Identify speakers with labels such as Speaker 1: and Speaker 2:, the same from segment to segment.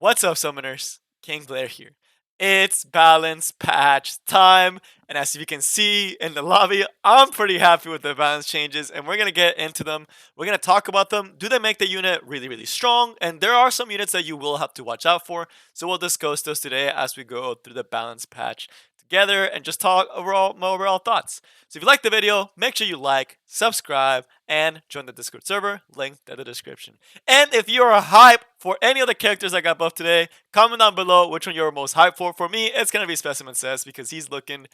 Speaker 1: What's up, summoners? King Blair here. It's balance patch time, and as you can see in the lobby, I'm pretty happy with the balance changes, and we're gonna get into them. We're gonna talk about them. Do they make the unit really, really strong? And there are some units that you will have to watch out for. So we'll discuss those today as we go through the balance patch together and just talk overall my overall thoughts. So if you like the video, make sure you like, subscribe, and join the Discord server, linked in the description. And if you're hype for any of the characters I got buffed today, comment down below which one you're most hyped for. For me, it's gonna be Specimen Says because he's looking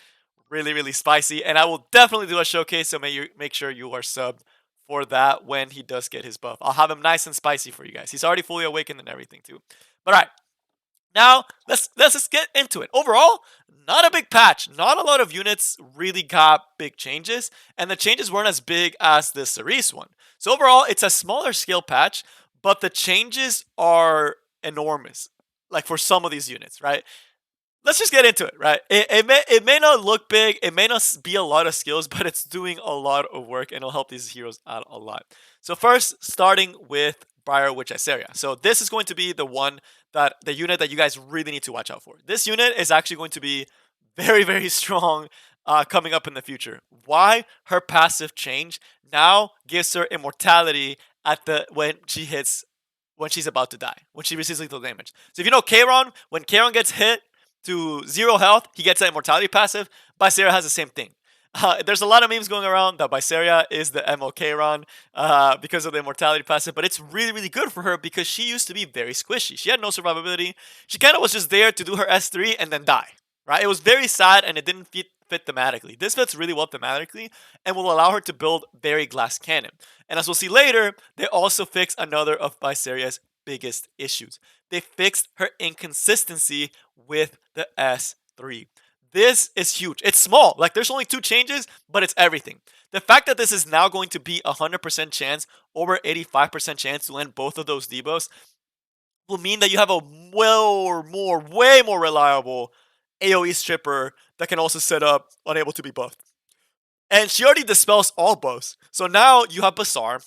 Speaker 1: really, really spicy, and I will definitely do a showcase. So make sure you are subbed for that when he does get his buff. I'll have him nice and spicy for you guys. He's already fully awakened and everything too. But all right, now let's just get into it. Overall, not a big patch. Not a lot of units really got big changes, and the changes weren't as big as the Cerise one. So overall, it's a smaller scale patch, but the changes are enormous. Like for some of these units, right? Let's just get into it, right? It may not look big, it may not be a lot of skills, but it's doing a lot of work and it'll help these heroes out a lot. So first, starting with Briar Witch Iseria. So this is going to be the unit that you guys really need to watch out for. This unit is actually going to be very, very strong coming up in the future. Why? Her passive change now gives her immortality at the when she's about to die, when she receives lethal damage. So if you know Kayron, when Kayron gets hit to 0 health, he gets that immortality passive. Bysaria has the same thing. There's a lot of memes going around that Bysaria is the MO Kayron because of the immortality passive, but it's really, really good for her because she used to be very squishy. She had no survivability. She kind of was just there to do her S3 and then die, right? It was very sad and it didn't fit thematically. This fits really well thematically and will allow her to build very glass cannon. And as we'll see later, they also fix another of Bysaria's biggest issues. They fixed her inconsistency with the S3. This is huge. It's small. Like there's only 2 changes, but it's everything. The fact that this is now going to be 100% chance, over 85% chance to land both of those debuffs will mean that you have a way more reliable AoE stripper that can also set up unable to be buffed. And she already dispels all buffs. So now you have Bazaar,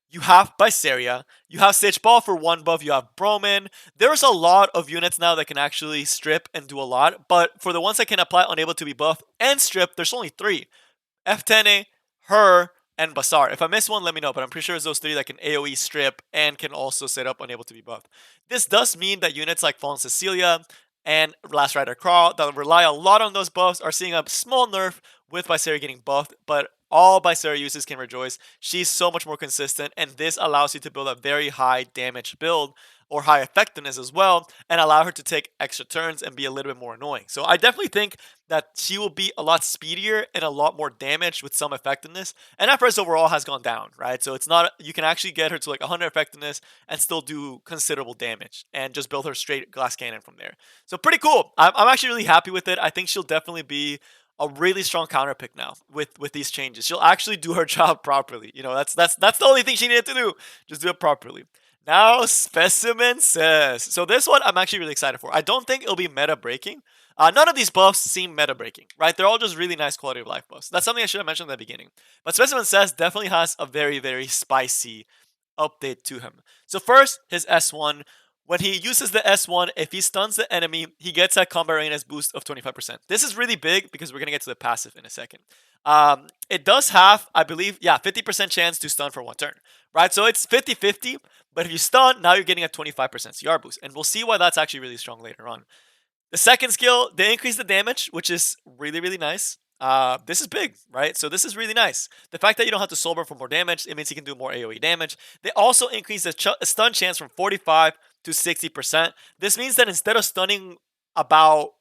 Speaker 1: you have Bysaria, you have Sage Ball for 1 buff, you have Broman. There's a lot of units now that can actually strip and do a lot, but for the ones that can apply unable to be buffed and strip, there's only 3. F10A, her, and Bazaar. If I miss one, let me know, but I'm pretty sure it's those 3 that can AoE strip and can also set up unable to be buffed. This does mean that units like Fallen Cecilia and Last Rider Crawl that rely a lot on those buffs are seeing a small nerf with Bysaria getting buffed, but all Bysaria users can rejoice. She's so much more consistent, and this allows you to build a very high damage build or high effectiveness as well, and allow her to take extra turns and be a little bit more annoying. So I definitely think that she will be a lot speedier and a lot more damage with some effectiveness. And that price overall has gone down, right? So it's not, you can actually get her to like 100 effectiveness and still do considerable damage and just build her straight glass cannon from there. So pretty cool. I'm actually really happy with it. I think she'll definitely be a really strong counter pick now with these changes. She'll actually do her job properly. You know, that's the only thing she needed to do. Just do it properly. Now, Specimen Says. So this one I'm actually really excited for. I don't think it'll be meta breaking. None of these buffs seem meta breaking, right? They're all just really nice quality of life buffs. That's something I should have mentioned at the beginning. But Specimen Says definitely has a very, very spicy update to him. So first, his S1. When he uses the S1, if he stuns the enemy, he gets a combat readiness boost of 25%. This is really big because we're going to get to the passive in a second. It does have, I believe, 50% chance to stun for 1 turn, right? So it's 50-50, but if you stun, now you're getting a 25% CR boost. And we'll see why that's actually really strong later on. The second skill, they increase the damage, which is really, really nice. This is big, right? So this is really nice. The fact that you don't have to soul burn for more damage, it means he can do more AoE damage. They also increase the stun chance from 45 to 60%. This means that instead of stunning about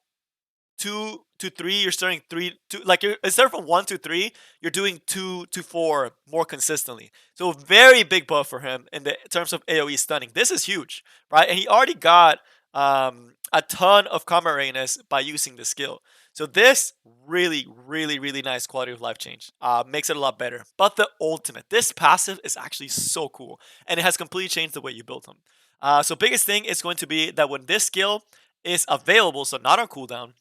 Speaker 1: 2 to 3, you're stunning 3 to, like, instead of from 1 to 3, you're doing 2 to 4 more consistently. So very big buff for him in terms of AoE stunning. This is huge, right? And he already got a ton of combat readiness by using the skill. So this really, really, really nice quality of life change. Makes it a lot better. But the ultimate, this passive is actually so cool. And it has completely changed the way you build him. So biggest thing is going to be that when this skill is available, so not on cooldown,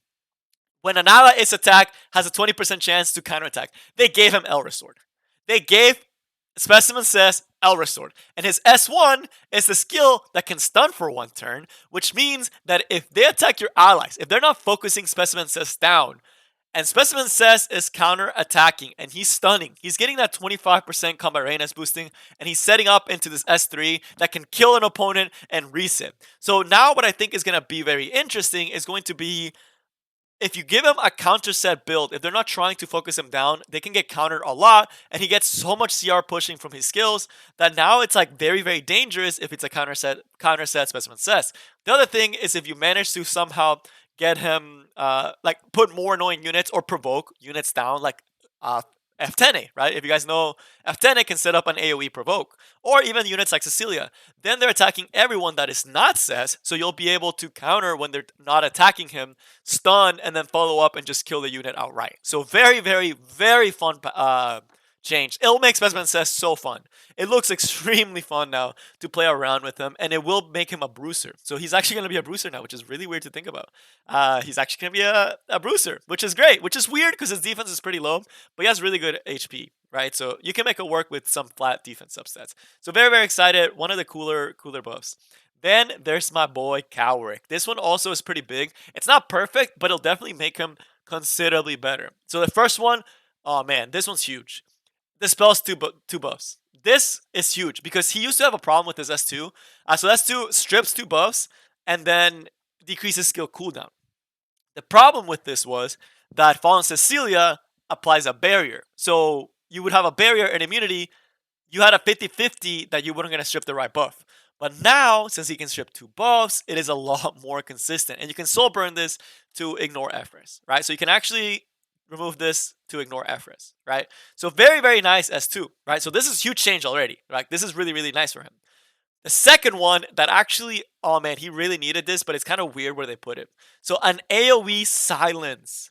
Speaker 1: when an ally is attacked, has a 20% chance to counterattack. They gave him Elder Sword. They gave Specimen Says Elra Sword. And his S1 is the skill that can stun for 1 turn, which means that if they attack your allies, if they're not focusing Specimen Cess down, and Specimen Cess is counter-attacking, and he's stunning. He's getting that 25% combat readiness boosting, and he's setting up into this S3 that can kill an opponent and reset. So now what I think is going to be very interesting is going to be if you give him a counter set build, if they're not trying to focus him down, they can get countered a lot, and he gets so much CR pushing from his skills that now it's like very, very dangerous if it's a counter set Specimen Cess. The other thing is if you manage to somehow get him like put more annoying units or provoke units down, like F10A, right? If you guys know, F10A can set up an AoE provoke, or even units like Cecilia. Then they're attacking everyone that is not Cess, so you'll be able to counter when they're not attacking him, stun, and then follow up and just kill the unit outright. So very, very, very fun change. It'll make Specimen Cess so fun. It looks extremely fun now to play around with him, and it will make him a bruiser. So he's actually going to be a bruiser now, which is really weird to think about. He's actually going to be a bruiser, which is great, which is weird because his defense is pretty low, but he has really good HP, right? So you can make it work with some flat defense substats. So very, very excited. One of the cooler buffs. Then there's my boy Cowrick. This one also is pretty big. It's not perfect, but it'll definitely make him considerably better. So the first one, oh man, this one's huge. Dispels two buffs. This is huge because he used to have a problem with his S2. So S2 strips 2 buffs and then decreases skill cooldown. The problem with this was that Fallen Cecilia applies a barrier. So you would have a barrier and immunity. You had a 50-50 that you weren't going to strip the right buff. But now, since he can strip 2 buffs, it is a lot more consistent. And you can soul burn this to ignore FRES, right? So you can actually remove this to ignore FRES, right? So very, very nice S2, right? So this is huge change already, right? This is really, really nice for him. The second one that actually, oh man, he really needed this, but it's kind of weird where they put it. So an AoE silence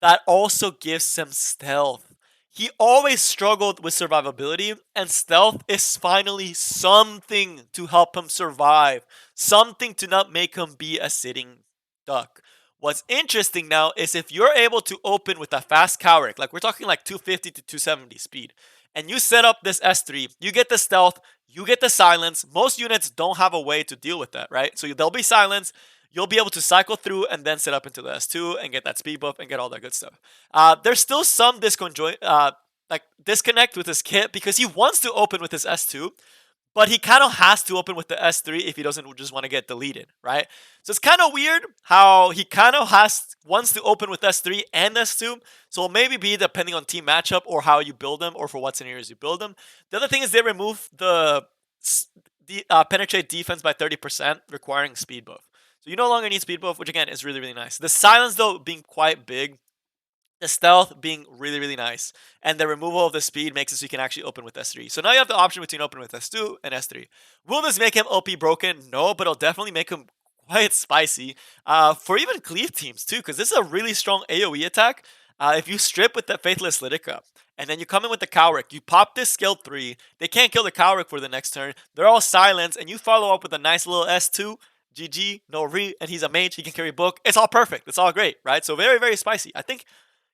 Speaker 1: that also gives him stealth. He always struggled with survivability, and stealth is finally something to help him survive. Something to not make him be a sitting duck. What's interesting now is if you're able to open with a fast Cowrick, like we're talking like 250 to 270 speed, and you set up this S3, you get the stealth, you get the silence. Most units don't have a way to deal with that, right? So there'll be silence. You'll be able to cycle through and then set up into the S2 and get that speed buff and get all that good stuff. There's still some disconnect with his kit because he wants to open with his S2, but he kind of has to open with the S3 if he doesn't just want to get deleted, right? So it's kind of weird how he kind of wants to open with S3 and S2. So it'll maybe be depending on team matchup or how you build them or for what scenarios you build them. The other thing is they remove the penetrate defense by 30%, requiring speed buff. So you no longer need speed buff, which again is really, really nice. The silence though being quite big, the stealth being really, really nice, and the removal of the speed makes it so you can actually open with S3. So now you have the option between open with S2 and S3. Will this make him OP broken? No, but it'll definitely make him quite spicy for even cleave teams too, because this is a really strong AoE attack. If you strip with the Faithless Lidica, and then you come in with the Cowrick, you pop this skill 3, they can't kill the Cowrick for the next turn, they're all silenced, and you follow up with a nice little S2, GG, no re, and he's a mage, he can carry book. It's all perfect. It's all great, right? So very, very spicy. I think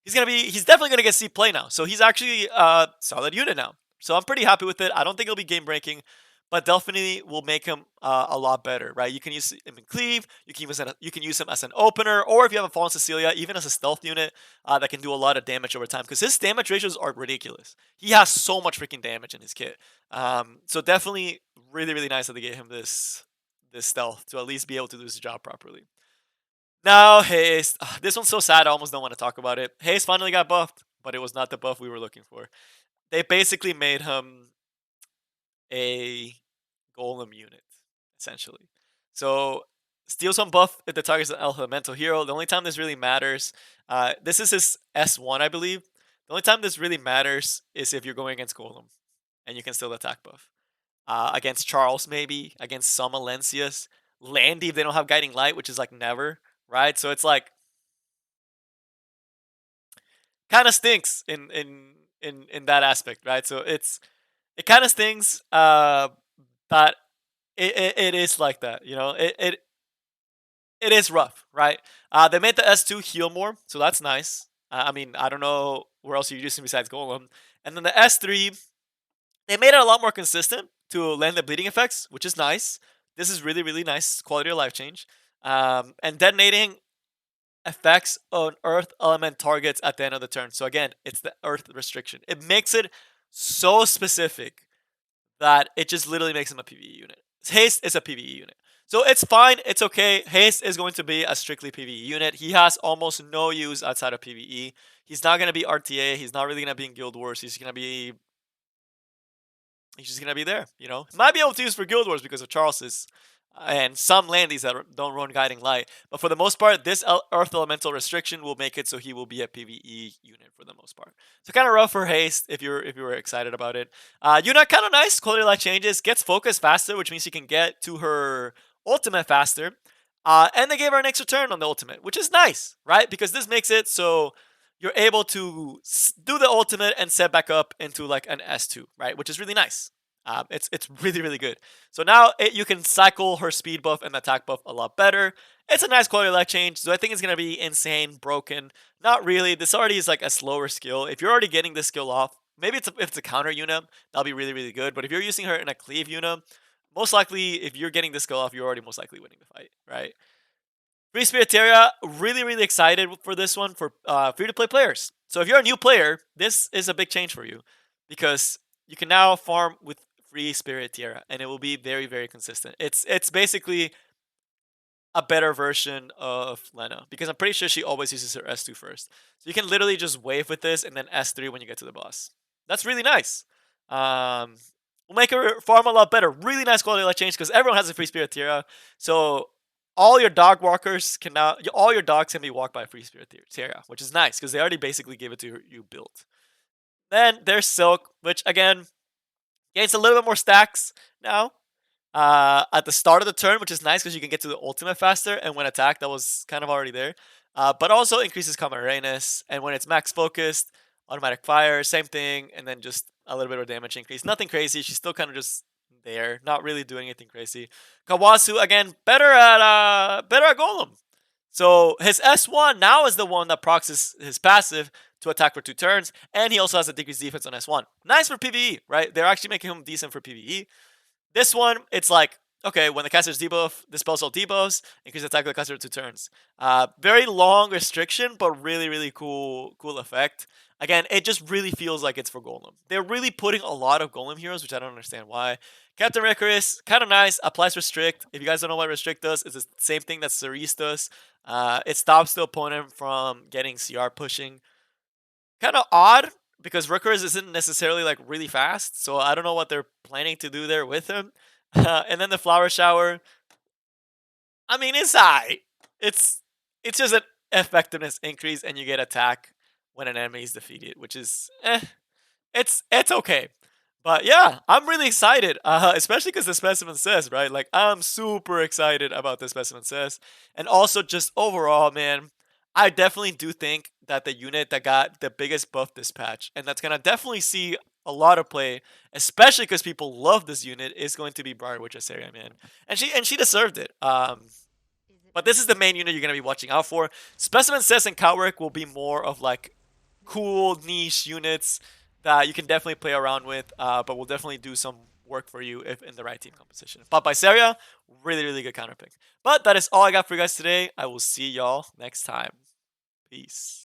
Speaker 1: he's definitely gonna get C play now. So he's actually a solid unit now. So I'm pretty happy with it. I don't think it'll be game breaking, but definitely will make him a lot better, right? You can use him in cleave. You can use him as an opener, or if you have a Fallen Cecilia, even as a stealth unit that can do a lot of damage over time. Because his damage ratios are ridiculous. He has so much freaking damage in his kit. So definitely really, really nice that they gave him this stealth to at least be able to do his job properly. Now, Haste. This one's so sad, I almost don't want to talk about it. Haste finally got buffed, but it was not the buff we were looking for. They basically made him a golem unit, essentially. So, steal some buff if the target's an elemental hero. The only time this really matters, this is his S1, I believe. The only time this really matters is if you're going against golem, and you can still attack buff. Against Charles, maybe. Against some Alencius. Landy, if they don't have Guiding Light, which is like never, right? So it's like kind of stinks in that aspect, right? So it kind of stings, but it is like that, you know. It is rough, right? They made the S2 heal more, so that's nice. I mean, I don't know where else you're using besides Golem. And then the S3, They made it a lot more consistent to land the bleeding effects, which is nice. This is really, really nice quality of life change. And detonating effects on earth element targets at the end of the turn. So again, it's the earth restriction. It makes it so specific that it just literally makes him a PvE unit. Haste is a PvE unit. So it's fine, it's okay. Haste is going to be a strictly PvE unit. He has almost no use outside of PvE. He's not going to be RTA. He's not really going to be in Guild Wars. He's just gonna be there, you know. Might be able to use for Guild Wars because of Charles's and some landies that don't run Guiding Light. But for the most part, this Earth Elemental restriction will make it so he will be a PvE unit for the most part. So kind of rough for Haste if you were excited about it. Yuna kind of nice. Quality of life changes. Gets focus faster, which means she can get to her ultimate faster. And they gave her an extra turn on the ultimate, which is nice, right? Because this makes it so you're able to do the ultimate and set back up into like an S2, right? Which is really nice. It's really, really good. So now you can cycle her speed buff and attack buff a lot better. It's a nice quality of life change. So I think it's going to be insane, broken. Not really. This already is like a slower skill. If you're already getting this skill off, maybe if it's a counter unit, that'll be really, really good. But if you're using her in a cleave unit, most likely, if you're getting this skill off, you're already most likely winning the fight, right? Free Spiritea, really, really excited for this one for free-to-play players. So if you're a new player, this is a big change for you because you can now farm with free Spiritea, and it will be very, very consistent. It's basically a better version of Lena because I'm pretty sure she always uses her S2 first. So you can literally just wave with this and then S3 when you get to the boss. That's really nice. Will make her farm a lot better. Really nice quality of life change because everyone has a free Spiritea. So all your dog walkers can now, all your dogs can be walked by free Spiritea, which is nice because they already basically gave it to you built. Then there's Silk, which again gains a little bit more stacks now at the start of the turn, which is nice because you can get to the ultimate faster, and when attacked, that was kind of already there. But also increases combat readiness, and when it's max focused, automatic fire, same thing, and then just a little bit of damage increase. Nothing crazy. She's still kind of just there, not really doing anything crazy. Kawasu again, better at Golem. So his S1 now is the one that procs his passive to attack for 2 turns, and he also has a decreased defense on S1. Nice for PvE, right? They're actually making him decent for PvE. This one, it's like, okay, when the caster's debuff, dispels all debuffs, increase attack of the caster for 2 turns. Very long restriction, but really, really cool effect. Again, it just really feels like it's for Golem. They're really putting a lot of Golem heroes, which I don't understand why. Captain Icarus, kind of nice, applies Restrict. If you guys don't know what Restrict does, it's the same thing that Cerise does. It stops the opponent from getting CR pushing. Kind of odd, because Rooker's isn't necessarily like really fast, so I don't know what they're planning to do there with him. And then the Flower Shower, I mean, it's high. It's just an effectiveness increase, and you get attack when an enemy is defeated, which is it's okay. But yeah, I'm really excited, especially because the specimen says, right? Like, I'm super excited about the specimen says. And also, just overall, man, I definitely do think that the unit that got the biggest buff this patch, and that's going to definitely see a lot of play, especially because people love this unit, is going to be Briar Witch Asaria, man. And she deserved it. But this is the main unit you're going to be watching out for. Specimen Says and Cowrick will be more of like cool niche units that you can definitely play around with, but will definitely do some work for you if in the right team composition. But Viseria, really, really good counter pick. But that is all I got for you guys today. I will see y'all next time. Peace.